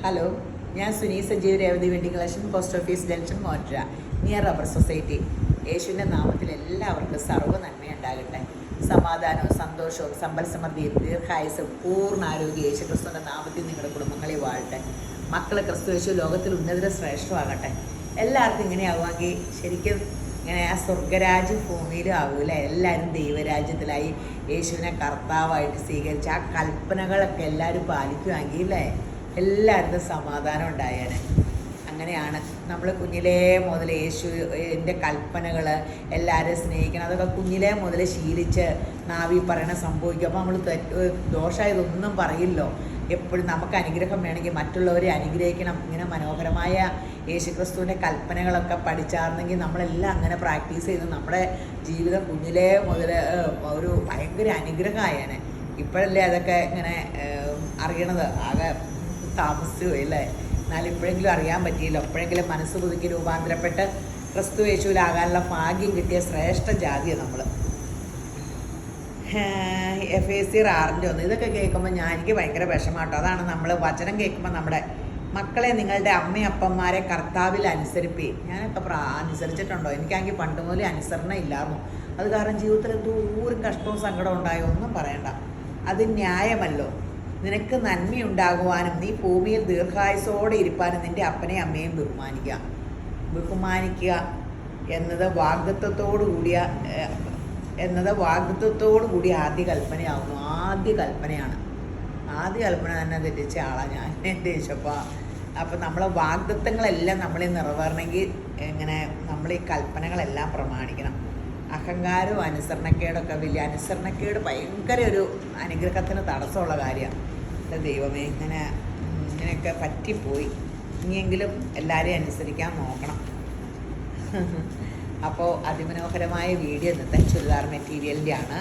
Hello, ഞാൻ Suni Sajeev Revathi wedding collection, post office junction, മോറ്റ, near rubber society. യേശുവിൻ്റെ നാമത്തിൽ എല്ലാവർക്കും സർവ്വ നന്മയുണ്ടാകട്ടെ. സമാധാനവും സന്തോഷവും സമ്പൽ സമൃദ്ധിയും ദീർഘായുസും പൂർണ്ണ ആരോഗ്യ യേശു ക്രിസ്തുവിൻ്റെ നാമത്തിൽ നിങ്ങളുടെ കുടുംബങ്ങളെ വാഴട്ടെ. മക്കൾ ക്രിസ്തു യേശു ലോകത്തിൽ ഉന്നതര ശ്രേഷ്ഠമാകട്ടെ. എല്ലാവർക്കും ഇങ്ങനെയാവുമെങ്കിൽ ശരിക്കും ഇങ്ങനെ ആ സ്വർഗരാജ്യം ഭൂമിയിലും ആകൂല. എല്ലാവരും ദൈവരാജ്യത്തിലായി യേശുവിനെ കർത്താവായിട്ട് സ്വീകരിച്ച് ആ കൽപ്പനകളൊക്കെ എല്ലാവരും പാലിക്കുമെങ്കിൽ അല്ലേ എല്ലായിടത്തും സമാധാനം ഉണ്ടായേനെ. അങ്ങനെയാണ് നമ്മൾ കുഞ്ഞിലേ മുതൽ യേശുവിൻ്റെ കൽപ്പനകൾ എല്ലാവരും സ്നേഹിക്കണം. അതൊക്കെ കുഞ്ഞിലേ മുതൽ ശീലിച്ച് നാവി പറയണ സംഭവിക്കും. അപ്പോൾ നമ്മൾ ദോഷമായതൊന്നും പറയില്ലോ. എപ്പോഴും നമുക്ക് അനുഗ്രഹം വേണമെങ്കിൽ മറ്റുള്ളവരെ അനുഗ്രഹിക്കണം. ഇങ്ങനെ മനോഹരമായ യേശുക്രിസ്തുവിൻ്റെ കൽപ്പനകളൊക്കെ പഠിച്ചാർന്നെങ്കിൽ നമ്മളെല്ലാം അങ്ങനെ പ്രാക്ടീസ് ചെയ്ത് നമ്മുടെ ജീവിതം കുഞ്ഞിലേ മുതൽ ഒരു ഭയങ്കര അനുഗ്രഹമായേനെ. ഇപ്പോഴല്ലേ അതൊക്കെ ഇങ്ങനെ അറിയണത്, ആകെ താമസിച്ചു പോയി അല്ലേ. എന്നാലും ഇപ്പോഴെങ്കിലും അറിയാൻ പറ്റിയില്ല. എപ്പോഴെങ്കിലും മനസ്സ് പുതുക്കി രൂപാന്തരപ്പെട്ട് ക്രിസ്തു യേശുവിലാകാനുള്ള ഭാഗ്യം കിട്ടിയ ശ്രേഷ്ഠ ജാതിയാണ് നമ്മൾ. Ephesians 6:1 ഇതൊക്കെ കേൾക്കുമ്പോൾ എനിക്ക് ഭയങ്കര വിഷമാട്ടോ. അതാണ് നമ്മൾ വചനം കേൾക്കുമ്പോൾ നമ്മുടെ മക്കളെ നിങ്ങളുടെ അമ്മയപ്പന്മാരെ കർത്താവിൽ അനുസരിപ്പി. ഞാനൊക്കെ അനുസരിച്ചിട്ടുണ്ടോ? എനിക്കാണെങ്കിൽ പണ്ട് മുതലേ അനുസരണം ഇല്ലായിരുന്നു. അത് കാരണം ജീവിതത്തിൽ എന്തോരം കഷ്ടവും സങ്കടവും ഉണ്ടായോ ഒന്നും പറയണ്ട. അത് ന്യായമല്ലോ. നിനക്ക് നന്മയുണ്ടാകുവാനും നീ ഭൂമിയിൽ ദീർഘായുസോടെ ഇരിപ്പാനും നിൻ്റെ അപ്പനെയും അമ്മയും ബഹുമാനിക്കുക എന്നത് വാഗ്ദത്തത്തോടു കൂടിയ ആദ്യ കൽപ്പനയാകുന്നു. ആദ്യ കൽപ്പനയാണ്. ആദ്യ കൽപ്പന തന്നെ തെറ്റിച്ച ആളാണ് ഞാൻ, എൻ്റെ യേശപ്പ. അപ്പം നമ്മളെ വാഗ്ദത്തങ്ങളെല്ലാം നമ്മളിൽ നിറവേറണമെങ്കിൽ എങ്ങനെ നമ്മൾ ഈ കൽപ്പനകളെല്ലാം പ്രമാണിക്കണം. അഹങ്കാരവും അനുസരണക്കേടൊക്കെ അനുസരണക്കേട് ഭയങ്കര ഒരു അനുഗ്രഹത്തിന് തടസ്സമുള്ള കാര്യമാണ്. ദൈവമേ, ഇങ്ങനെയൊക്കെ പറ്റിപ്പോയി. ഇനിയെങ്കിലും എല്ലാവരെയും അനുസരിക്കാൻ നോക്കണം. അപ്പോൾ അതിമനോഹരമായ വീഡിയോ ഇന്നത്തെ ചുരിദാർ മെറ്റീരിയലിൻ്റെ ആണ്.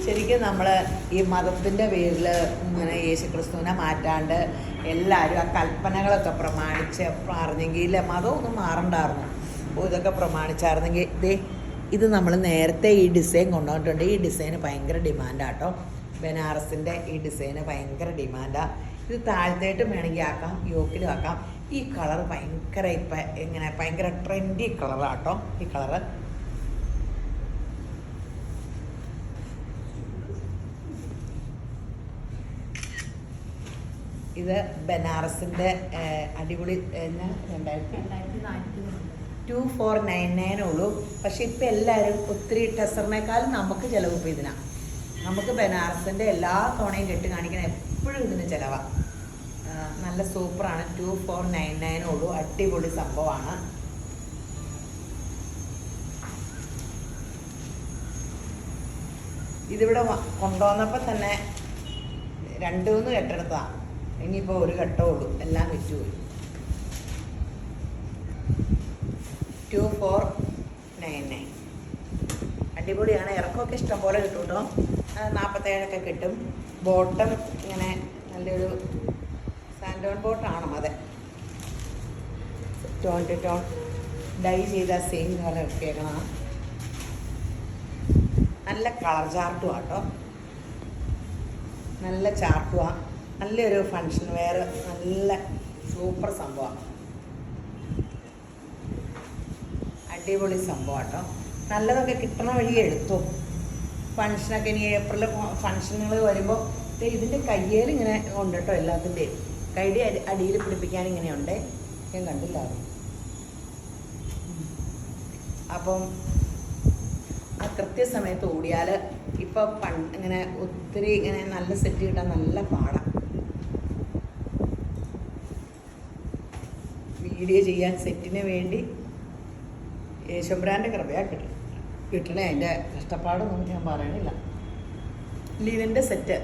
ശരിക്കും നമ്മൾ ഈ മതത്തിൻ്റെ പേരിൽ ഇങ്ങനെ യേശുക്രിസ്തുവിനെ മാറ്റാണ്ട് എല്ലാവരും ആ കൽപ്പനകളൊക്കെ പ്രമാണിച്ച് പറഞ്ഞെങ്കിൽ മതമൊന്നും മാറണ്ടായിരുന്നു. അപ്പോൾ ഇതൊക്കെ പ്രമാണിച്ചായിരുന്നെങ്കിൽ ഇത് നമ്മൾ നേരത്തെ ഈ ഡിസൈൻ കൊണ്ടുവന്നിട്ടുണ്ട്. ഈ ഡിസൈന് ഭയങ്കര ഡിമാൻഡാട്ടോ. ബനാറസിൻ്റെ ഈ ഡിസൈന് ഭയങ്കര ഡിമാൻഡാണ്. ഇത് താഴത്തേട്ടും വേണമെങ്കിൽ ആക്കാം, യോക്കിലും ആക്കാം. ഈ കളർ ഭയങ്കര ഭയങ്കര ട്രെൻഡി കളറാട്ടോ ഈ കളറ്. ഇത് ബനാറസിൻ്റെ അടിപൊളി 2499 ഉള്ളൂ. പക്ഷെ ഇപ്പം എല്ലാവരും ഒത്തിരി ടെസറിനേക്കാളും നമുക്ക് ചിലവ് ഇപ്പോൾ ഇതിനാണ്. നമുക്ക് ബനാറസിൻ്റെ എല്ലാ തവണയും കെട്ട് കാണിക്കണം, എപ്പോഴും ഇതിന് ചിലവാണ്. നല്ല സൂപ്പറാണ്. 2499 ഉള്ളൂ. അടിപൊളി സംഭവമാണ്. ഇതിവിടെ കൊണ്ടുവന്നപ്പോൾ തന്നെ 2-3 കെട്ടെടുത്തതാണ്. ഇനിയിപ്പോൾ ഒരു ഘട്ടമേ ഉള്ളൂ, എല്ലാം വിറ്റുപോയി. 2499 അടിപൊളിയാണ്. ഇറക്കമൊക്കെ ഇഷ്ടം പോലെ കിട്ടും കേട്ടോ. 47 കിട്ടും. ബോട്ടം ഇങ്ങനെ നല്ലൊരു സാൻഡോൺ ബോട്ടാണ്. അതെ, ടോൺ ടു ടോൺ ഡൈ ചെയ്ത സെയിം കളർ ഇട്ടേക്കണം. നല്ല കളർ ചാർട്ടും ആട്ടോ, നല്ല ചാർട്ടുമാണ്. നല്ലൊരു ഫങ്ഷൻ വെയർ, നല്ല സൂപ്പർ സംഭവമാണ്. അടിപൊളി സംഭവം കേട്ടോ. നല്ലതൊക്കെ കിട്ടണ വഴി എടുത്തു. ഫങ്ഷനൊക്കെ ഇനി ഏപ്രിൽ ഫങ്ഷനുകൾ വരുമ്പോൾ ഇതിൻ്റെ കയ്യേൽ ഇങ്ങനെ ഉണ്ട് കേട്ടോ. എല്ലാത്തിൻ്റെയും കൈയുടെ അടിയിൽ പിടിപ്പിക്കാൻ ഇങ്ങനെയുണ്ട്. ഞാൻ കണ്ടില്ല. അപ്പം ആ കൃത്യസമയത്ത് ഓടിയാൽ ഇപ്പം ഇങ്ങനെ ഒത്തിരി ഇങ്ങനെ നല്ല സെറ്റ് കിട്ടാൻ നല്ല പാടാണ്. വീഡിയോ ചെയ്യാൻ സെറ്റിന് വേണ്ടി യേശുബ്രാൻ്റെ കൃപയാണ് കിട്ടണേ. അതിൻ്റെ കഷ്ടപ്പാടൊന്നും ഞാൻ പറയണില്ല. ലിവിൻ്റെ സെറ്റ്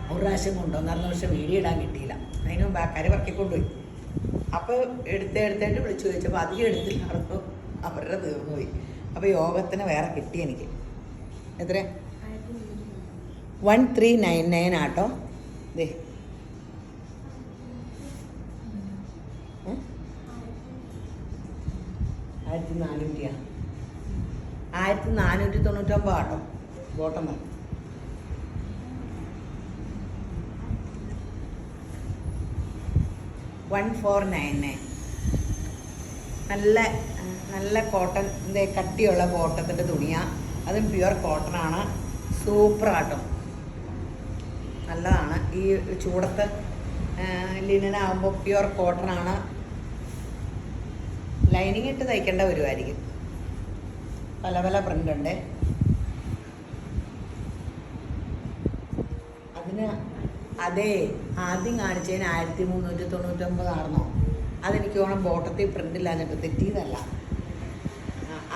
ഒരു പ്രാവശ്യം കൊണ്ടുവന്നായിരുന്നു. പക്ഷെ വീഡിയോ ഇടാൻ കിട്ടിയില്ല. അതിന് മുമ്പ് ആൾക്കാർ പറക്കിക്കൊണ്ടുപോയി. അപ്പോൾ എടുത്തിട്ട് വിളിച്ചു ചോദിച്ചപ്പോൾ അധികം എടുത്തില്ലായിരുന്നു. അവരുടെ തീർന്നുപോയി. അപ്പോൾ യോഗത്തിന് വേറെ കിട്ടി എനിക്ക്. എത്ര? 1399 ആട്ടോ. ദേ 1400 1499 ആട്ടോ ബോട്ടം. 1499. നല്ല നല്ല കോട്ടൻ്റെ കട്ടിയുള്ള കോട്ടത്തിൻ്റെ തുണിയാണ്, അതും പ്യുവർ കോട്ടനാണ്. സൂപ്പറാട്ടോ, നല്ലതാണ്. ഈ ചൂടത്ത് ലിനനാകുമ്പോൾ പ്യുവർ കോട്ടനാണ്. ലൈനിങ് ഇട്ട് തയ്ക്കേണ്ട വരുമായിരിക്കും. പല പല പ്രിൻ്റുണ്ട്. അതിന് അതേ ആദ്യം കാണിച്ചതിന് 1399 ആയിരുന്നോ? അതെനിക്ക് വേണം ബോട്ടത്തിൽ പ്രിൻ്റില്ലാഞ്ഞിട്ട് തെറ്റിയതല്ല.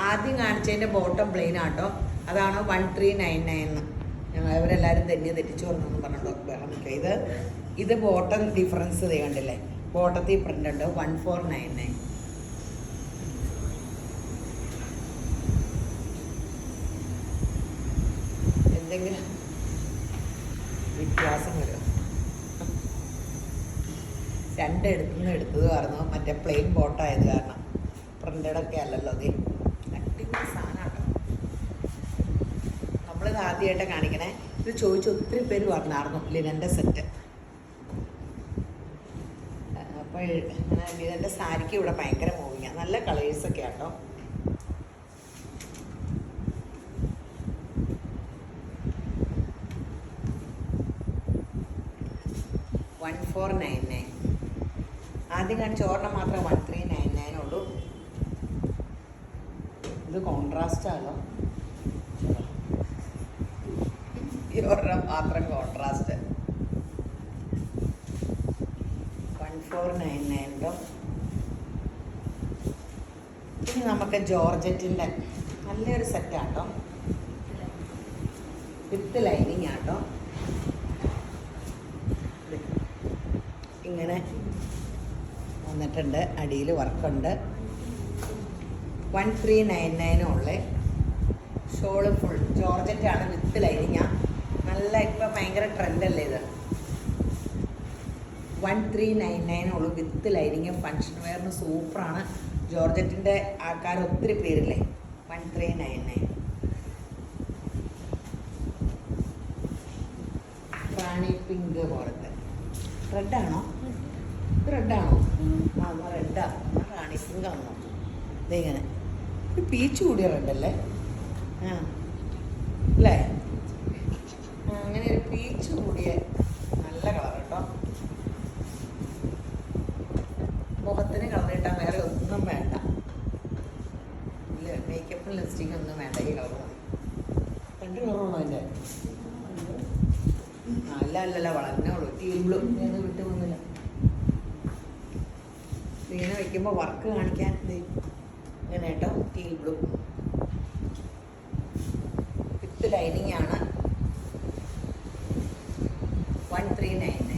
ആദ്യം കാണിച്ചതിൻ്റെ ബോട്ടം പ്ലെയിൻ ആട്ടോ, അതാണ് 1399. ഞങ്ങൾ ഇവരെല്ലാവരും തന്നെ തെറ്റിച്ചു പറഞ്ഞെന്ന് പറഞ്ഞിട്ടോ. ഇത് ബോട്ടം ഡിഫറൻസ് കണ്ടില്ലേ? ബോട്ടത്തിൽ പ്രിൻ്റ് ഉണ്ട്. 1499. എന്തെങ്കിലും വ്യത്യാസം വരും. എടുത്തത് കാരണം മറ്റേ പ്ലെയിൻ ബോട്ടായത് കാരണം പ്രിൻ്റഡൊക്കെ അല്ലല്ലോ. അതേ അടിപൊളി സാധനമാണ്. നമ്മളിത് ആദ്യമായിട്ട് കാണിക്കണേ. ഇത് ചോദിച്ച് ഒത്തിരി പേര് പറഞ്ഞായിരുന്നു ലിനൻ്റെ സെറ്റ്. അപ്പോൾ ലിനൻ്റെ സാരിക്ക് ഇവിടെ ഭയങ്കര മൂവിങ്ങാണ്. നല്ല കളേഴ്സൊക്കെ ആട്ടോ. $1499. ആദ്യം കാണിച്ച ഒരെണ്ണം മാത്രമേ 1399 ഉള്ളൂ. ഇത് കോൺട്രാസ്റ്റാണല്ലോ, ഈ ഒരെണ്ണം മാത്രം കോൺട്രാസ്റ്റ്. 1499. ഇനി നമുക്ക് ജോർജറ്റിൻ്റെ നല്ലൊരു സെറ്റാട്ടോ, വിത്ത് ലൈനിങ് ആട്ടോ. ഇങ്ങനെ വന്നിട്ടുണ്ട്, അടിയിൽ വർക്കുണ്ട്. 1399 ഉള്ള ഷോള് ഫുൾ ജോർജറ്റാണ്, വിത്ത് ലൈനിങ്ങാണ്. നല്ല ഇപ്പം ഭയങ്കര ട്രെൻഡല്ലേ ഇത്. 1399 ഉള്ളൂ, വിത്ത് ലൈനിങ്. ഫങ്ഷൻ വെയറിന് സൂപ്പറാണ്. ജോർജറ്റിൻ്റെ ആൾക്കാർ ഒത്തിരി പേരില്ലേ. 1399. റാണി പിങ്ക് പോലത്തെ റെഡാണോ? ഇത് റെഡാണോ? ആ റെഡാ. റാണി പിങ്ക് ആണോ? ഇതിങ്ങനെ ഒരു പീച്ച് കൂടിയ റെഡല്ലേ? ആ അല്ലേ? അങ്ങനെ ഒരു പീച്ച് കൂടിയ നല്ല കളർ കേട്ടോ. മുഖത്തിന് കളർ കിട്ടാൻ വേറെ ഒന്നും വേണ്ട. ഇല്ല, മേക്കപ്പും ലിപ്സ്റ്റിക്കും ഒന്നും വേണ്ട. ഈ കളർ മതി. 2 കളറാണോ അതിൻ്റെ? അല്ലല്ല, വളർന്നേ ഉള്ളൂ. ടീൽ ബ്ലൂ ഞാൻ വിട്ടു പോകുന്നില്ല. ഇങ്ങനെ വയ്ക്കുമ്പോൾ വർക്ക് കാണിക്കാൻ ഇങ്ങനെ കേട്ടോ. ടീൽ ബ്ലൂ വിത്ത് ലൈനിങ് ആണ്. 1399.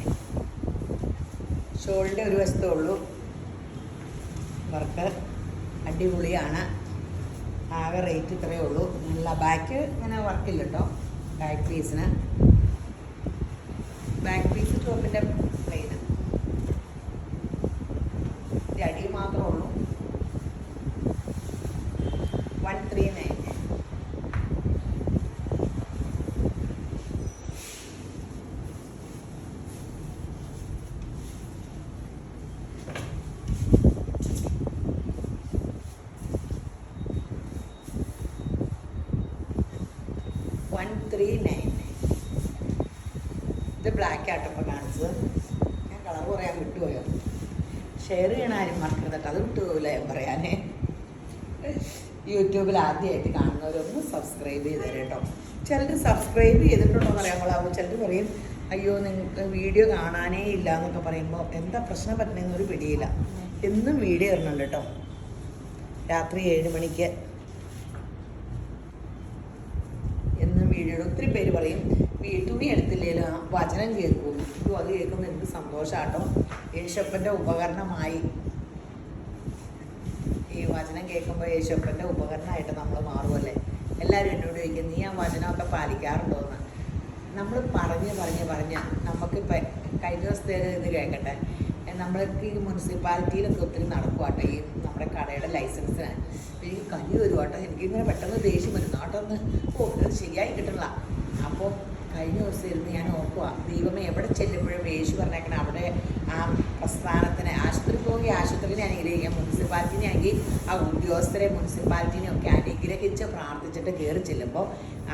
ഷോളിൻ്റെ ഒരു വശത്തേ ഉള്ളൂ വർക്ക്. അടിപൊളിയാണ്. ആകെ റേറ്റ് ഇത്രയേ ഉള്ളൂ. നല്ല ബാക്ക് ഇങ്ങനെ വർക്കില്ല കേട്ടോ. ബാക്ക് പീസിന് ബാക്ക് പീസ് ടോപ്പിൻ്റെ പ്ലെയിന് അടി മാത്രമേ ഉള്ളൂ. 1399. ഇത് ബ്ലാക്ക് ആട്ടപ്പോൾ കാണിച്ചത്. ഞാൻ കളർ പറയാൻ വിട്ടുപോയോ? ഷെയർ ചെയ്യണ ആരും മറക്കരുത് കേട്ടോ. അത് വിട്ടുപോകില്ല ഞാൻ പറയാനേ. യൂട്യൂബിൽ ആദ്യമായിട്ട് കാണുന്നവരൊന്ന് സബ്സ്ക്രൈബ് ചെയ്ത് തരാം കേട്ടോ. ചിലർ സബ്സ്ക്രൈബ് ചെയ്തിട്ടുണ്ടോ എന്ന് പറയാൻ ചിലർ പറയും അയ്യോ നിങ്ങൾക്ക് വീഡിയോ കാണാനേ ഇല്ല എന്നൊക്കെ പറയുമ്പോൾ എന്താ പ്രശ്നം പറ്റണമെന്നൊരു പിടിയില്ല. എന്നും വീഡിയോ ഇടുന്നുണ്ട് കേട്ടോ. രാത്രി 7 മണിക്ക് എന്നും വീഡിയോ. ഒത്തിരി പേര് പറയും തുണി എടുത്തില്ലേലും വചനം കേൾക്കും. അത് കേൾക്കുമ്പോൾ എനിക്ക് സന്തോഷമാട്ടോ. യേശപ്പൻ്റെ ഉപകരണമായി. ഈ വചനം കേൾക്കുമ്പോൾ യേശപ്പൻ്റെ ഉപകരണമായിട്ട് നമ്മൾ മാറുമല്ലേ. എല്ലാവരും എന്നോട് ചോദിക്കും നീ ആ വചനമൊക്കെ പാലിക്കാറുണ്ടോ എന്ന്. നമ്മൾ പറഞ്ഞ് നമുക്കിപ്പോൾ കഴിഞ്ഞ ദിവസത്തെ ഇത് കേൾക്കട്ടെ. നമ്മൾക്ക് ഈ മുനിസിപ്പാലിറ്റിയിലൊക്കെ ഒത്തിരി നടക്കുവാട്ടോ ഈ നമ്മുടെ കടയുടെ ലൈസൻസിന്. എനിക്ക് കലി വരുവാട്ടോ. എനിക്കിങ്ങനെ പെട്ടെന്ന് ദേഷ്യം വരുന്നു കേട്ടോ. അത് ശരിയായി കിട്ടണില്ല. അപ്പോൾ കഴിഞ്ഞ ദിവസം ഇരുന്ന് ഞാൻ ഓർക്കുക, ദൈവമേ എവിടെ ചെല്ലുമ്പോഴും യേശു പറഞ്ഞേക്കണം അവിടെ ആ പ്രസ്ഥാനത്തിന് ആശുപത്രി പോകി ആശുപത്രിനെ അനുഗ്രഹിക്കുക, മുനിസിപ്പാലിറ്റിനെ ആണെങ്കിൽ ആ ഉദ്യോഗസ്ഥരെ മുനിസിപ്പാലിറ്റിനെ ഒക്കെ അനുഗ്രഹിച്ച് പ്രാർത്ഥിച്ചിട്ട് കയറി ചെല്ലുമ്പോൾ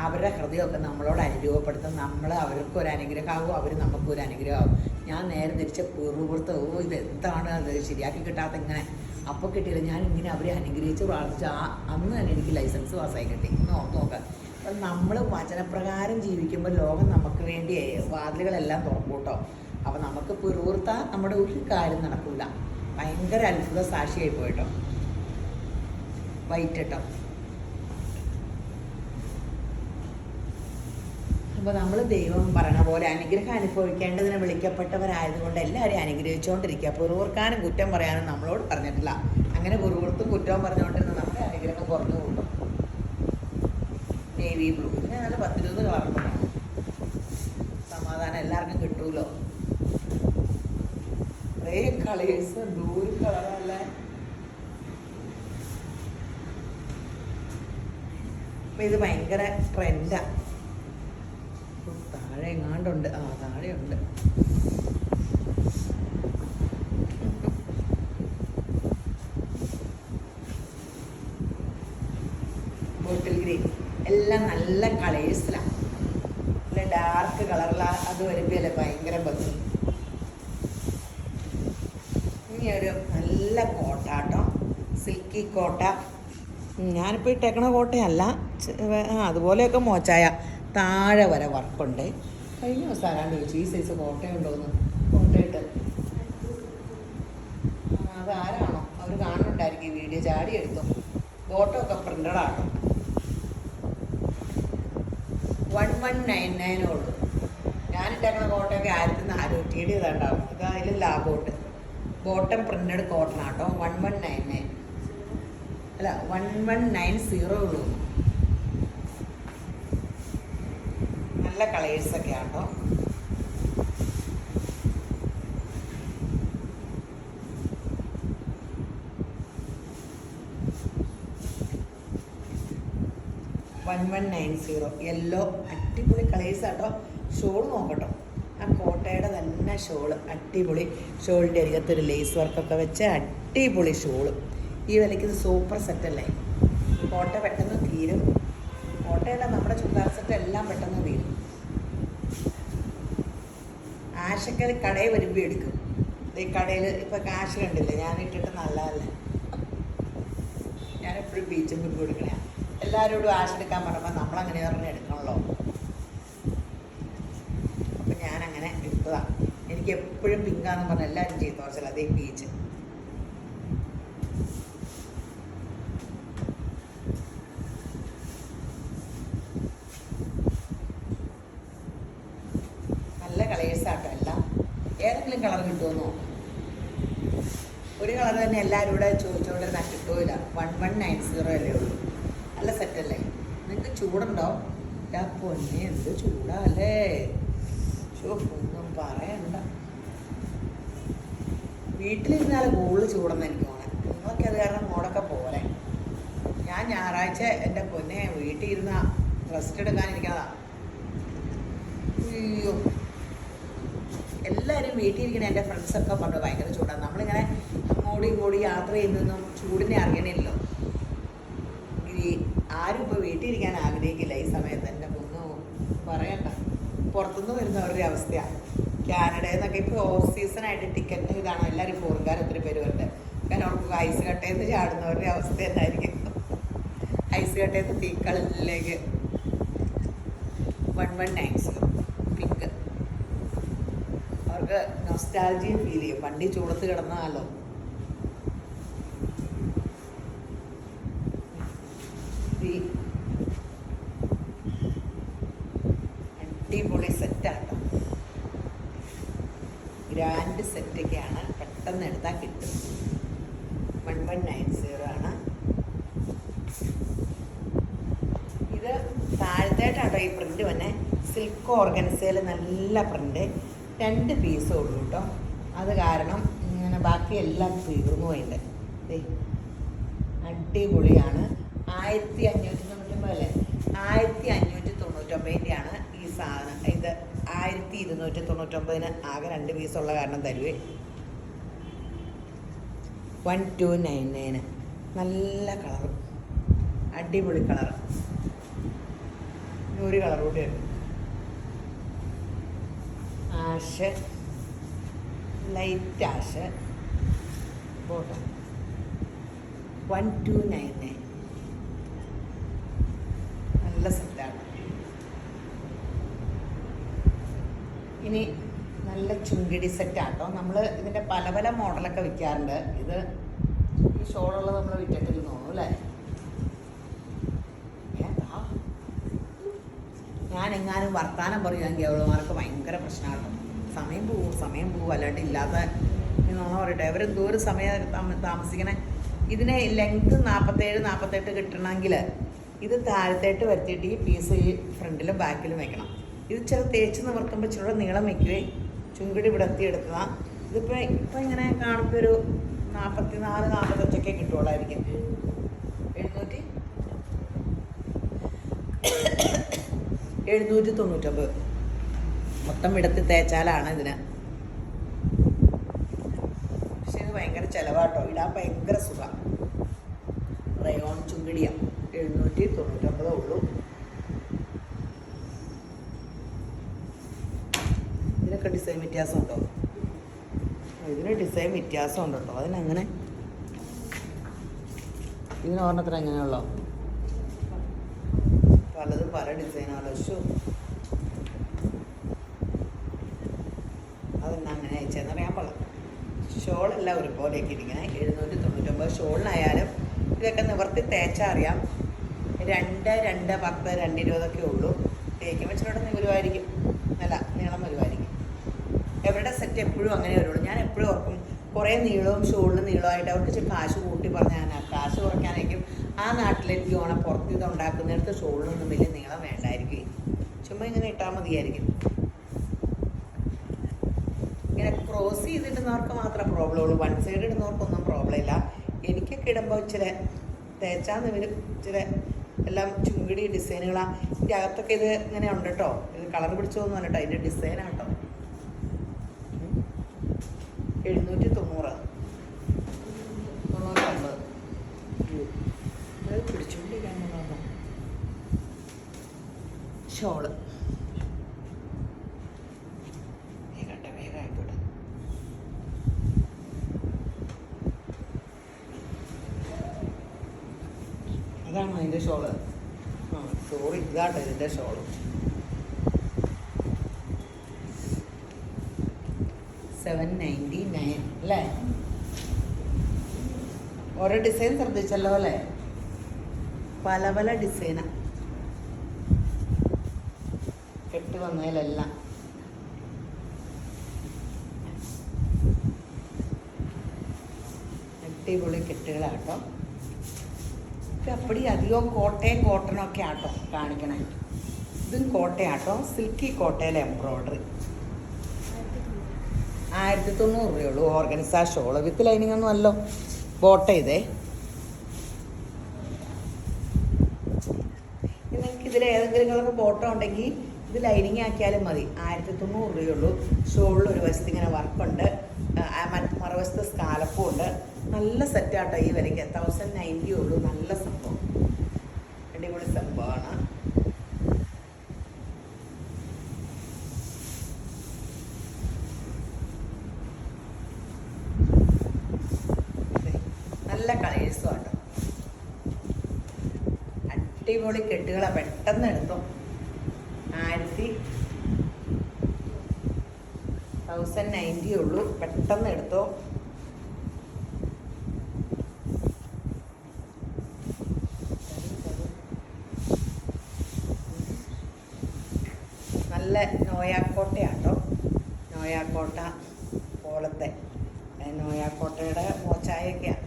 അവരുടെ ഹൃദയമൊക്കെ നമ്മളോട് അനുരൂപപ്പെടുത്തും. നമ്മൾ അവർക്കൊരു അനുഗ്രഹമാകും, അവർ നമുക്കൊരു അനുഗ്രഹമാകും. ഞാൻ നേരെ തിരിച്ച് പൂർവ്വപുറത്ത് ഇത് എന്താണ് അത് ശരിയാക്കി കിട്ടാത്ത ഇങ്ങനെ അപ്പോൾ കിട്ടിയില്ല. ഞാൻ ഇങ്ങനെ അവരെ അനുഗ്രഹിച്ച് പ്രാർത്ഥിച്ച് അന്ന് തന്നെ എനിക്ക് ലൈസൻസ് പാസ്സായി കിട്ടി. നോക്കാം. അപ്പം നമ്മൾ വചനപ്രകാരം ജീവിക്കുമ്പോൾ ലോകം നമുക്ക് വേണ്ടി വാതിലുകളെല്ലാം തുറക്കും കേട്ടോ. അപ്പം നമുക്ക് പിറുവിർത്താൽ നമ്മുടെ ഒരു കാര്യം നടക്കില്ല. ഭയങ്കര അത്ഭുത സാക്ഷിയായി പോയിട്ടോ. വൈറ്റ് കേട്ടോ. അപ്പോൾ നമ്മൾ ദൈവം പറയണ പോലെ അനുഗ്രഹം അനുഭവിക്കേണ്ടതിന് വിളിക്കപ്പെട്ടവരായതുകൊണ്ട് എല്ലാവരെയും അനുഗ്രഹിച്ചുകൊണ്ടിരിക്കുക. പിറുവിർക്കാനും കുറ്റം പറയാനും നമ്മളോട് പറഞ്ഞിട്ടില്ല. അങ്ങനെ പിറുവിർത്തും കുറ്റവും പറഞ്ഞുകൊണ്ടിരുന്ന നമ്മുടെ അനുഗ്രഹം കുറഞ്ഞു കൂട്ടും. നേവി ബ്ലൂ ഇതിന് നല്ല 10-20 കളറുണ്ട്. സമാധാനം എല്ലാവർക്കും കിട്ടൂലോ. കുറേ കളേഴ്സ്, ബ്ലൂ കളറല്ലേ. അപ്പം ഇത് ഭയങ്കര ട്രെൻഡാണ്. താഴെ എങ്ങാണ്ടുണ്ട്. താഴെയുണ്ട്. ബോട്ടിൽ ഗ്രീൻ എല്ലാം നല്ല കളേഴ്സിലാണ്. നല്ല ഡാർക്ക് കളറിലാണ്. അത് വരുമ്പോഴല്ലേ ഭയങ്കര ഭംഗി. ഇനി ഒരു നല്ല കോട്ട കേട്ടോ, സിൽക്കി കോട്ട. ഞാനിപ്പോൾ ഇട്ടേക്കണ കോട്ടയല്ല, അതുപോലെയൊക്കെ മോച്ചായ താഴെ വരെ വർക്കുണ്ട്. കഴിഞ്ഞ ദിവസം ആരാണ്ട് ചോദിച്ചു ഈ സൈസ് കോട്ടയുണ്ടോയെന്ന്. കോട്ടയിട്ട് അതാരാണോ അവർ കാണുന്നുണ്ടായിരിക്കും വീഡിയോ, ചാടി എടുത്തു. ഫോട്ടോ ഒക്കെ പ്രിൻ്റഡാണ്. 1199 ഉള്ളൂ. ഞാനിട്ടേക്കണ കോട്ടയൊക്കെ 1400 ഇതുണ്ടാവും. ഇത് അതിൽ ലാഭമുണ്ട്. ബോട്ടം പ്രിൻ്റഡ് കോട്ടൺ ആട്ടോ. 1199 അല്ല 1190 ഉള്ളൂ. നല്ല കളേഴ്സൊക്കെ ആട്ടോ. യെല്ലോ അടിപൊളി കളേഴ്സ് ആട്ടോ. ഷോൾ നോക്കട്ടോ. ആ കോട്ടയുടെ തന്നെ ഷോള് അടിപൊളി. ഷോളിൻ്റെ അരികത്തൊരു ലേസ് വർക്കൊക്കെ വെച്ച് അടിപൊളി ഷോള്. ഈ വിലയ്ക്ക് ഇത് സൂപ്പർ സെറ്റല്ലേ. കോട്ട പെട്ടെന്ന് തീരും. കോട്ടയല്ല, നമ്മുടെ ചുരിദാർ സെറ്റ് എല്ലാം പെട്ടെന്ന് തീരും. ആശക്കൽ കടയിൽ വരുമ്പോൾ എടുക്കും. ഈ കടയിൽ ഇപ്പം കാശ് കണ്ടില്ലേ, ഞാനിട്ടിട്ട് നല്ലതല്ലേ. ഞാനെപ്പോഴും ബീച്ചും പിമ്പ് എടുക്കണേ. എല്ലാവരോടും ആശ എടുക്കാൻ പറയുമ്പോൾ നമ്മളങ്ങനെ പറഞ്ഞ് എടുക്കണമല്ലോ. അപ്പം ഞാനങ്ങനെ എടുത്തതാണ്. എനിക്ക് എപ്പോഴും പിങ്കാന്ന് പറഞ്ഞാൽ എല്ലാവരും ചെയ്തു കുറച്ചല്ല. അതേ ബീച്ച് നല്ല കളേഴ്സാട്ടോ എല്ലാം. ഏതെങ്കിലും കളർ കിട്ടുമെന്ന് നോക്കാം. ഒരു കളർ തന്നെ എല്ലാവരും കൂടെ ചോദിച്ചുകൊണ്ടിരുന്നാൽ കിട്ടുമില്ല. 1190 അല്ലേ ഉള്ളൂ. നല്ല സെറ്റല്ലേ. നിങ്ങൾക്ക് ചൂടുണ്ടോ? പൊന്നെ എന്ത് ചൂടല്ലേ. ഒന്നും പറയണ്ട. വീട്ടിലിരുന്നാൽ കൂടുതൽ ചൂടെന്ന് എനിക്ക് തോന്നാൻ. നിങ്ങളൊക്കെ അത് കാരണം മോളൊക്കെ പോലെ. ഞാൻ ഞായറാഴ്ച എൻ്റെ പൊന്നെ വീട്ടിൽ ഇരുന്ന റെസ്റ്റ് എടുക്കാനിരിക്കുന്നതാ. അയ്യോ, എല്ലാവരും വീട്ടിൽ ഇരിക്കണ എൻ്റെ ഫ്രണ്ട്സൊക്കെ പറഞ്ഞു ഭയങ്കര ചൂടാണ്. നമ്മളിങ്ങനെ അങ്ങോട്ടും യാത്ര ചെയ്യുന്നതൊന്നും ചൂടിനെ അറിയണില്ലല്ലോ. ആരും ഇപ്പോൾ വീട്ടിലിരിക്കാൻ ആഗ്രഹിക്കില്ല ഈ സമയത്ത്. എൻ്റെ ഒന്നും പറയണ്ട. പുറത്തുനിന്ന് വരുന്നവരുടെ അവസ്ഥയാണ്. കാനഡയിൽ നിന്നൊക്കെ ഇപ്പോൾ ഓഫ് സീസണായിട്ട് ടിക്കറ്റ് ഇതാണ്. എല്ലാവരും ഫോറിൻകാർ ഒത്തിരി പേര് വരുന്നത്. കാരണം അവർക്ക് ഐസ് കട്ടയിൽ നിന്ന് ചാടുന്നവരുടെ അവസ്ഥ എന്നായിരിക്കും. ഐസ് കട്ടയിൽ നിന്ന് തീക്കളിലേക്ക് 1190 പിങ്ക്. അവർക്ക് നൊസ്റ്റാൾജിയ ഫീൽ ചെയ്യും. വണ്ടി ചൂടത്ത് കിടന്നാലോ. അടിപൊളി സെറ്റാട്ടോ. ഗ്രാൻഡ് സെറ്റൊക്കെയാണ്. പെട്ടെന്ന് എടുത്താൽ കിട്ടും. 1190 ആണ്. ഇത് താഴത്തേട്ടാട്ടോ ഈ പ്രിൻ്റ് വന്നെ. സിൽക്ക് ഓർഗൻസയിൽ നല്ല പ്രിൻ്റ്. 2 പീസേ ഉള്ളൂ കേട്ടോ. അത് കാരണം ഇങ്ങനെ ബാക്കിയെല്ലാം തീർന്നു പോയിട്ടുണ്ട്. അടിപൊളിയാണ്. 1599 അല്ലേ, 1599 ഈ സാധനം ഇത് 1299 ആകെ 2 പീസുള്ള കാരണം തരുവേ. 1299. നല്ല കളർ, അടിപൊളി കളർ. ഒരു കളർ കൂടി ഉണ്ട്, ആഷ്, ലൈറ്റ് ആഷ്. പോട്ടെ, 1299. നല്ല സെറ്റാണ്. ഇനി നല്ല ചുങ്കിടി സെറ്റാട്ടോ. നമ്മൾ ഇതിൻ്റെ പല പല മോഡലൊക്കെ വിൽക്കാറുണ്ട്. ഇത് ഈ ഷോളുള്ളത് നമ്മൾ വിറ്റിട്ടില്ല തോന്നുന്നു അല്ലേ? ഞാനെങ്ങാനും വർത്താനം പറയുമെങ്കിൽ അവളുമാർക്ക് ഭയങ്കര പ്രശ്നമാട്ടോ. സമയം പോവും അല്ലാണ്ട് ഇല്ലാത്ത നോണ പറയട്ടെ. അവരെന്തോരം സമയം താമസിക്കണേ. ഇതിനെ ലെങ്ത് 47-48 കിട്ടണമെങ്കിൽ ഇത് താഴത്തേട്ട് വരുത്തിയിട്ട് ഈ പീസ് ഈ ഫ്രണ്ടിലും ബാക്കിലും വെക്കണം. ഇത് ചില തേച്ച് നിവർത്തുമ്പോൾ ചില നീളം വയ്ക്കുകയും ചുങ്കിടി വിടത്തിയെടുത്തതാണ്. ഇപ്പം ഇങ്ങനെ കാണുമ്പോൾ ഒരു 44-45 കിട്ടുള്ളായിരിക്കും. 799 മൊത്തം വിടത്തി തേച്ചാലാണ് ഇതിന്. പക്ഷെ ഇത് ഭയങ്കര ചിലവാട്ടോ, ഇടാൻ ഭയങ്കര സുഖം. റയോൺ ചുങ്കിടിയ 799 ഉള്ളൂ. ഇതിനൊക്കെ ഡിസൈൻ വ്യത്യാസമുണ്ടോ? ഇതിന് ഡിസൈൻ വ്യത്യാസമുണ്ട് കേട്ടോ. അതിനങ്ങനെ ഇതിന് ഓർണത്തിന് എങ്ങനെയുള്ളോ? പലതും പല ഡിസൈനാണല്ലോ. അതെന്നാ അങ്ങനെ അയച്ചതെന്നറിയാൻ പാടില്ല. ഷോളെല്ലാം ഒരുപോലെയൊക്കെ ഇരിക്കണേ. 799 ഷോളിനായാലും ഇതൊക്കെ നിവർത്തി തേച്ചാൽ അറിയാം. 2, 10, 220 ഉള്ളൂ. തേക്കുമ്പോൾ ഇച്ചിരി വരുമായിരിക്കും, അല്ല നീളം വരുമായിരിക്കും. എവരുടെ സെറ്റ് എപ്പോഴും അങ്ങനെ വരുള്ളൂ. ഞാൻ എപ്പോഴും ഓർക്കും, കുറേ നീളവും ഷോളിന് നീളമായിട്ട് അവർക്ക് ഇച്ചിരി കാശ് കൂട്ടി പറഞ്ഞാൽ കാശ് കുറയ്ക്കാനായിരിക്കും. ആ നാട്ടിലേക്ക് ഓണം പുറത്ത് ഇത് ഉണ്ടാക്കുന്നിടത്ത് ഷോളിനൊന്നും വലിയ നീളം വേണ്ടായിരിക്കും. ചുമ്മാ ഇങ്ങനെ ഇട്ടാൽ മതിയായിരിക്കും. ഇങ്ങനെ ക്രോസ് ചെയ്തിടുന്നവർക്ക് മാത്രമേ പ്രോബ്ലം ഉള്ളൂ. വൺ സൈഡ് ഇടുന്നവർക്കൊന്നും പ്രോബ്ലം ഇല്ല. എനിക്കൊക്കെ ഇടുമ്പോൾ ഇച്ചിരി തേച്ചാന്ന് വരും. ഇച്ചിരി എല്ലാം ചുങ്കിടി ഡിസൈനുകളാണ്. ഇതിൻ്റെ അകത്തൊക്കെ ഇത് ഇങ്ങനെ ഉണ്ട് കേട്ടോ. ഇത് കളർ പിടിച്ചോന്നും അല്ല കേട്ടോ, അതിൻ്റെ ഡിസൈനാണ് കേട്ടോ. 790 പിടിച്ചുകൊണ്ടിരിക്കാൻ ഷോള് വേഗമായിക്കോട്ടെ. അതാണോ അതിൻ്റെ ഷോള്? സോറി, ഇതാട്ടോ ഇതിൻ്റെ ഷോള്. 799 അല്ലേ? ഓരോ ഡിസൈൻ ശ്രദ്ധിച്ചല്ലോ അല്ലേ? പല പല ഡിസൈനാണ് കെട്ട് വന്നതിലെല്ലാം. അടിപൊളി കെട്ടുകളാട്ടോ. അപ്പടി അധികവും കോട്ടയും കോട്ടനൊക്കെ ആട്ടോ കാണിക്കണേ. ഇതും കോട്ടയാട്ടോ, സിൽക്കി കോട്ടയിലെ എംബ്രോയ്ഡറി. 1090 രൂപയുള്ളൂ. ഓർഗൻസ ഷോള് വിത്ത് ലൈനിങ് ഒന്നും അല്ലോ, ബോട്ട ഇതേ. നിങ്ങൾക്ക് ഇതിൽ ഏതെങ്കിലും കളർ ബോട്ടം ഉണ്ടെങ്കിൽ ഇത് ലൈനിങ് ആക്കിയാലും മതി. 1090 രൂപയുള്ളൂ. ഷോളിൽ ഒരു വശത്ത് ഇങ്ങനെ വർക്കുണ്ട്, മറുവശത്ത് സ്കാലപ്പും ഉണ്ട്. നല്ല സെറ്റാട്ടോ ഈ വിലയ്ക്ക്. 1090 ഉള്ളൂ. നല്ല സംഭവം, അടിപൊളി സംഭവമാണ്. നല്ല കളേഴ്സും ആട്ടോ. അടിപൊളി കെട്ടുകളാണ്. പെട്ടെന്ന് എടുത്തോ. 1090 ഉള്ളൂ. പെട്ടെന്ന് എടുത്തോ. നല്ല നോയാക്കോട്ടയാട്ടോ. നോയാക്കോട്ട പോലത്തെ നോയാക്കോട്ടയുടെ മോച്ചായൊക്കെയാണ്.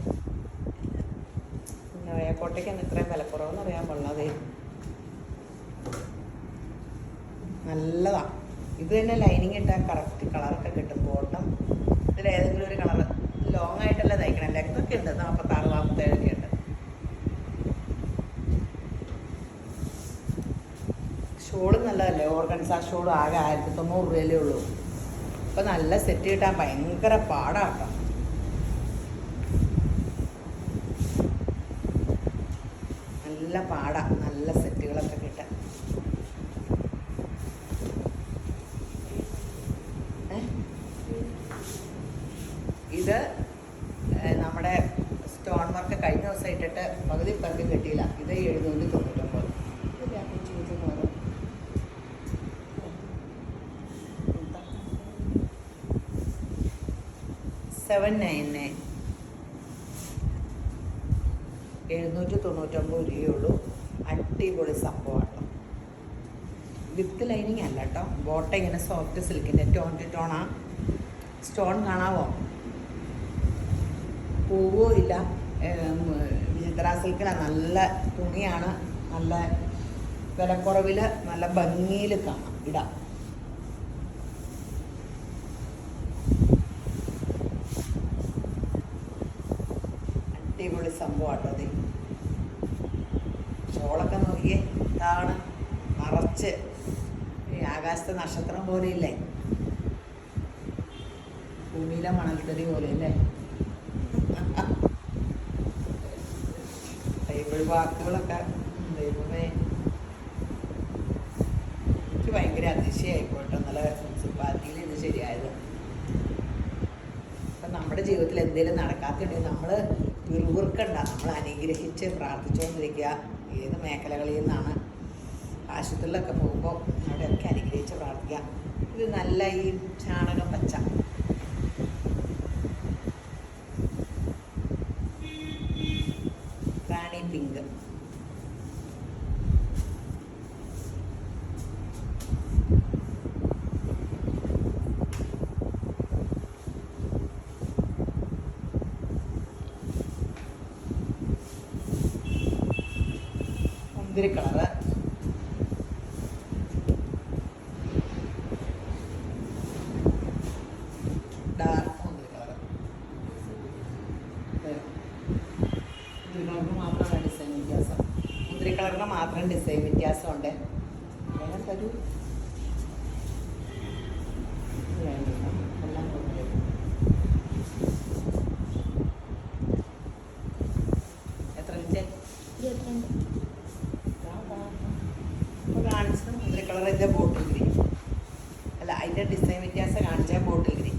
നോയാക്കോട്ടയ്ക്കാണ് ഇത്രയും വിലക്കുറവെന്ന് അറിയാൻ പാടില്ലാതെ. നല്ലതാണ്. ഇത് തന്നെ ലൈനിങ് ഇട്ടാൽ കറക്റ്റ് കളറൊക്കെ കിട്ടും. ബോട്ടം ഇതിലേതെങ്കിലും ഒരു കളർ ലോങ് ആയിട്ടല്ല തയ്ക്കണം. ലെങ്തൊക്കെ ഉണ്ട്, 46-47 ഉണ്ട്. ഷോളും നല്ലതല്ലേ? കണ്ടില്ലേ, ഓർഗൻസ ഷോൾ ആകെ 1900 രൂപയല്ലേ ഉള്ളൂ. ഇപ്പം നല്ല സെറ്റ് കിട്ടാൻ ഭയങ്കര പാടാട്ടോ. നല്ല പാടാ നല്ല സെറ്റുകളൊക്കെ കിട്ടാൻ. ഇത് നമ്മുടെ സ്റ്റോൺ വർക്ക് കഴിഞ്ഞ ദിവസം ഇട്ടിട്ട് പകുതി പേർക്ക് കിട്ടിയില്ല. ഇത് 799. 799 799 രൂപയുള്ളൂ. അടിപൊളി സംഭവമാണ്. വിത്ത് ലൈനിങ് അല്ല കേട്ടോ, ബോട്ട ഇങ്ങനെ സോഫ്റ്റ് സിൽക്കിൻ്റെ ടോൺ ടു ടോണാ. സ്റ്റോൺ കാണാവോ? പൂവോ ഇല്ല. വിചിത്ര സിൽക്കിലാണ്. നല്ല തുണിയാണ്. നല്ല വിലക്കുറവിൽ നല്ല ഭംഗിയിൽ കാണാം ഇടാം. അടിപൊളി സംഭവമാട്ടോ അത്. ഷോളൊക്കെ നോക്കിയേ, ഇതാണ് നിറച്ച് ആകാശത്തെ നക്ഷത്രം പോലെ ഇല്ലേ, ഭൂമിയിലെ മണൽത്തരി പോലെ അല്ലേ. ബൈബിൾ വാക്കുകളൊക്കെ ദൈവമേ, എനിക്ക് ഭയങ്കര അതിശയായിപ്പോട്ടോ ഇന്നലെ മുനിസിപ്പാലിറ്റിയിൽ ഇത് ശരിയായത്. അപ്പം നമ്മുടെ ജീവിതത്തിൽ എന്തെങ്കിലും നടക്കാത്തുണ്ടെങ്കിൽ നമ്മൾ പിറുവിറുക്കണ്ട, നമ്മൾ അനുഗ്രഹിച്ച് പ്രാർത്ഥിച്ചുകൊണ്ടിരിക്കുക. ഏത് മേഖലകളിൽ നിന്നാണ്, ആശുപത്രിയിലൊക്കെ പോകുമ്പോൾ അവിടെയൊക്കെ അനുഗ്രഹിച്ച് പ്രാർത്ഥിക്കുക. ഇത് നല്ല ഈ ചാണകം പച്ച, റാണി പിങ്ക്, മുന്തിരി കളറ്, ഡാർക്ക് മുന്തിരി കളറ്. മുന്തിരി കളറിന് മാത്രമാണ് ഡിസൈൻ വ്യത്യാസം. മുന്തിരി കളറിന് മാത്രം ഡിസൈൻ വ്യത്യാസമുണ്ട്. വേറെ തരൂ. എല്ലാം എത്ര ഇഞ്ച്? 22. കാണിച്ചത് മുന്തിരി കളറിൻ്റെ ബോട്ടിൽ ഗ്രീൻ അല്ല, അതിൻ്റെ ഡിസൈൻ വ്യത്യാസം കാണിച്ച bottle green.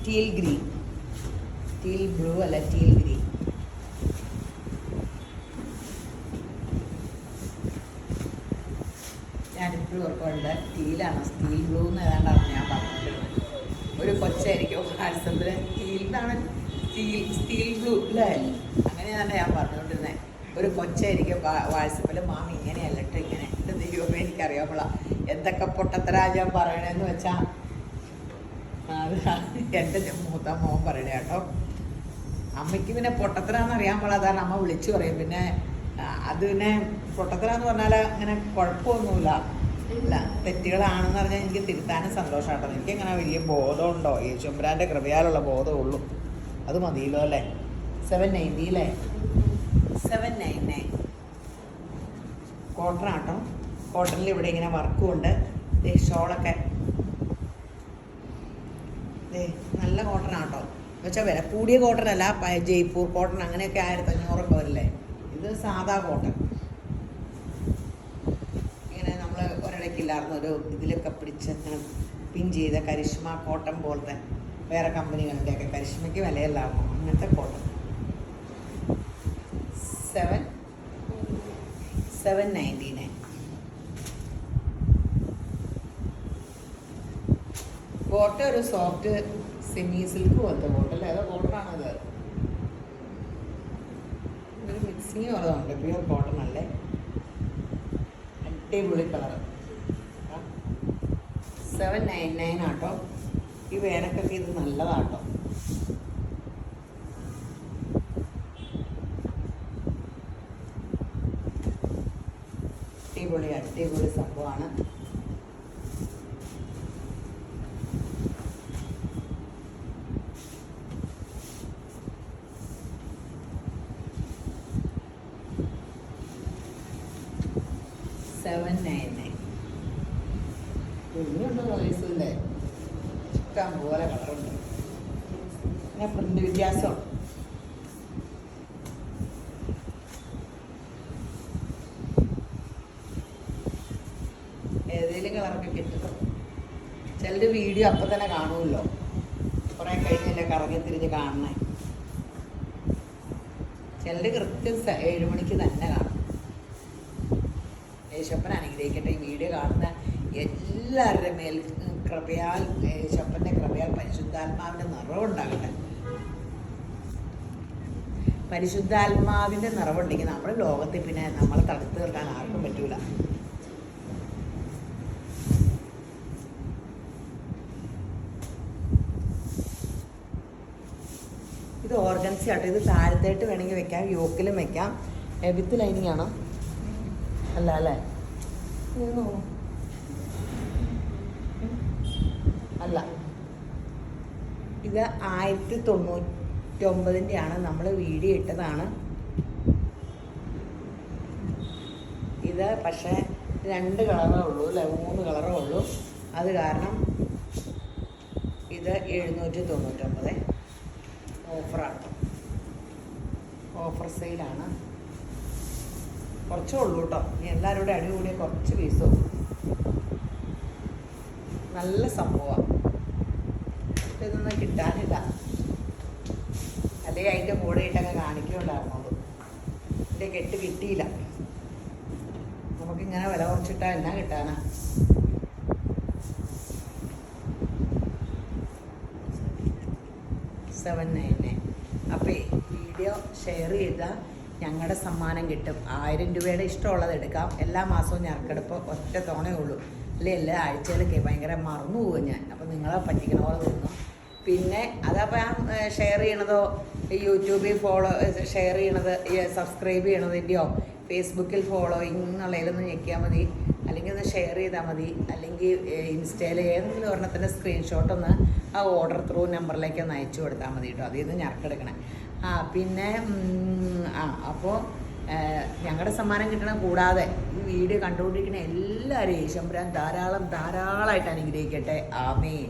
Teal green, teal blue അല്ല, ടീൽ ഗ്രീൻ. ഞാനിപ്പോഴും ഓർക്കുന്നുണ്ട്, ടീലാണ് സ്റ്റീൽ ബ്ലൂ എന്ന് ഏതാണ്ടാണ് ഞാൻ പറഞ്ഞിട്ടുള്ളത്. ഒരു കൊച്ചായിരിക്കും വാട്സപ്പിൽ ടീലിനാണ് സ്റ്റീൽ ബ്ലൂ അല്ലേ, അങ്ങനെയാണ് ഞാൻ പറഞ്ഞുകൊണ്ടിരുന്നത്. ഒരു കൊച്ചായിരിക്കും വാട്സപ്പിൽ മാമി ഇങ്ങനെയല്ല കേട്ടോ, ഇങ്ങനെ. എൻ്റെ ദൈവമേ, എനിക്കറിയാമുള്ള എന്തൊക്കെ പൊട്ടത്തരാ ഞാൻ പറയണതെന്ന് വെച്ചാൽ അത് എൻ്റെ മൂത്ത മോൻ പറയണേ കേട്ടോ. അമ്മയ്ക്ക് പിന്നെ പൊട്ടത്തരാന്ന് അറിയാൻ പാടില്ല, അതാണ് അമ്മ വിളിച്ചു പറയും. പിന്നെ അത് പിന്നെ പൊട്ടത്തരാന്ന് പറഞ്ഞാൽ അങ്ങനെ കുഴപ്പമൊന്നുമില്ല, ഇല്ല തെറ്റുകളാണെന്ന് പറഞ്ഞാൽ എനിക്ക് തിരുത്താനും സന്തോഷമാട്ടോ. എനിക്കങ്ങനെ വലിയ ബോധമുണ്ടോ? യേശുമ്പരാൻ്റെ കൃപയാലുള്ള ബോധമുള്ളൂ, അത് മതിയല്ലോ അല്ലേ. 790 അല്ലേ, 799 കോട്ടൺ ആട്ടോ. കോട്ടണിൽ ഇവിടെ ഇങ്ങനെ വർക്കും ഉണ്ട്. ഷോളൊക്കെ നല്ല കോട്ടൺ ആട്ടോ. എന്നുവെച്ചാൽ വില കൂടിയ കോട്ടൺ അല്ല, ജയ്പൂർ കോട്ടൺ അങ്ങനെയൊക്കെ 1500 വരില്ലേ. ഇത് സാധാ കോട്ടൺ. ഇങ്ങനെ നമ്മൾ ഒരിടയ്ക്കില്ലായിരുന്നു ഒരു ഇതിലൊക്കെ പിടിച്ച് ഇങ്ങനെ പിൻ ചെയ്ത കരിഷ്മ കോട്ടൺ പോലത്തെ വേറെ കമ്പനികളുടെയൊക്കെ. കരിഷ്മയ്ക്ക് വിലയല്ലായിരുന്നു, അങ്ങനത്തെ കോട്ടൺ. 799. കോട്ട ഒരു സോഫ്റ്റ് സെമി സിൽക്ക് പോലത്തെ കോട്ടൺ, ഏതോ കോട്ടണാണത്. ഒരു മിക്സിങ് ഉള്ളതുണ്ട്, പ്യൂർ കോട്ടൺ അല്ലേ. അടിപൊളി കളറ്. 799 ആട്ടോ. ഈ വേനക്കൊക്കെ ഇത് നല്ലതാട്ടോ. അടിപൊളി സംഭവമാണ്. 799. കുഞ്ഞുണ്ട് വയസ്സില്ലേ, ഇഷ്ടം പോലെ കളറുണ്ട്. പിന്നെ പ്രിന്റ് വ്യത്യാസമുണ്ട്. ഏതെങ്കിലും കളറൊക്കെ കിട്ടും. ചിലര് വീഡിയോ അപ്പം തന്നെ കാണുമല്ലോ, കുറെ കഴിഞ്ഞല്ലേ കറങ്ങി തിരിഞ്ഞ് കാണണേ. ചിലര് കൃത്യം 7 മണിക്ക് തന്നെ കാണും. യേശപ്പൻ അനുഗ്രഹിക്കട്ടെ. ഈ വീഡിയോ കാണുന്ന എല്ലാവരുടെ മേൽ കൃപയാൽ, യേശപ്പൻ്റെ കൃപയാൽ പരിശുദ്ധാത്മാവിൻ്റെ നിറവുണ്ടാകട്ടെ. പരിശുദ്ധാത്മാവിൻ്റെ നിറവുണ്ടെങ്കിൽ നമ്മുടെ ലോകത്തിൽ പിന്നെ നമ്മളെ തടുത്തു നിർത്താൻ ആർക്കും പറ്റൂല. ഇത് ഓർഗൻസി ആട്ടോ. ഇത് താഴത്തേട്ട് വേണമെങ്കിൽ വെക്കാം, യോക്കിലും വെക്കാം. വിത്ത് ലൈനിങ് ആണോ? അല്ല അല്ലേ? അല്ല, ഇത് 1099 നമ്മൾ വീഡിയോ ഇട്ടതാണ്. ഇത് പക്ഷേ 2 കളറേ ഉള്ളൂ, അല്ലേ? 3 കളറേ ഉള്ളൂ. അത് കാരണം ഇത് 799 ഓഫറാണ്. ഓഫർ സെയിലാണ്. കുറച്ചേ ഉള്ളൂ കേട്ടോ. ഇനി എല്ലാവരും കൂടെ അടികൂടിയ കുറച്ച് പീസോ. നല്ല സംഭവമാണ്. ഇതൊന്നും കിട്ടാനില്ല, അല്ലെങ്കിൽ അതിൻ്റെ കൂടെ ഇട്ടൊക്കെ കാണിക്കുന്നുണ്ടായിരുന്നുള്ളൂ. എൻ്റെ കെട്ട് കിട്ടിയില്ല. നമുക്കിങ്ങനെ വില കുറച്ചിട്ടാൽ എന്നാ കിട്ടാനാ? $799. അപ്പോൾ വീഡിയോ ഷെയർ ചെയ്താൽ ഞങ്ങളുടെ സമ്മാനം കിട്ടും. 1000 രൂപയുടെ ഇഷ്ടമുള്ളത് എടുക്കാം. എല്ലാ മാസവും ഞെറുക്കെടുപ്പ് ഒറ്റ തവണയേ ഉള്ളൂ. അല്ലെ എല്ലാ ആഴ്ചയിലൊക്കെ ഭയങ്കര മറന്നു പോകും ഞാൻ. അപ്പോൾ നിങ്ങളെ പറ്റിക്കണ പോലെ തോന്നുന്നു. പിന്നെ അതപ്പോൾ ഞാൻ ഷെയർ ചെയ്യണതോ യൂട്യൂബിൽ ഷെയർ ചെയ്യണത്, സബ്സ്ക്രൈബ് ചെയ്യണതിൻ്റെയോ ഫേസ്ബുക്കിൽ ഫോളോയിങ് എന്നുള്ളതിലൊന്ന് ഞെക്കിയാൽ മതി. അല്ലെങ്കിൽ ഒന്ന് ഷെയർ ചെയ്താൽ മതി. അല്ലെങ്കിൽ ഇൻസ്റ്റയിൽ ഏതെങ്കിലും ഒരെണ്ണത്തിൻ്റെ സ്ക്രീൻഷോട്ട് ഒന്ന് ആ ഓർഡർ ത്രൂ നമ്പറിലേക്ക് ഒന്ന് അയച്ചു കൊടുത്താൽ മതി കേട്ടോ. അതിൽ നിന്ന് ഞെറുക്കെടുക്കണേ. പിന്നെ അപ്പോൾ ഞങ്ങളുടെ സമ്മാനം കിട്ടണം. കൂടാതെ ഈ വീഡിയോ കണ്ടുകൊണ്ടിരിക്കുന്ന എല്ലാവരും യേശുമ്പുരാൻ ധാരാളമായിട്ട് അനുഗ്രഹിക്കട്ടെ. ആമേൻ.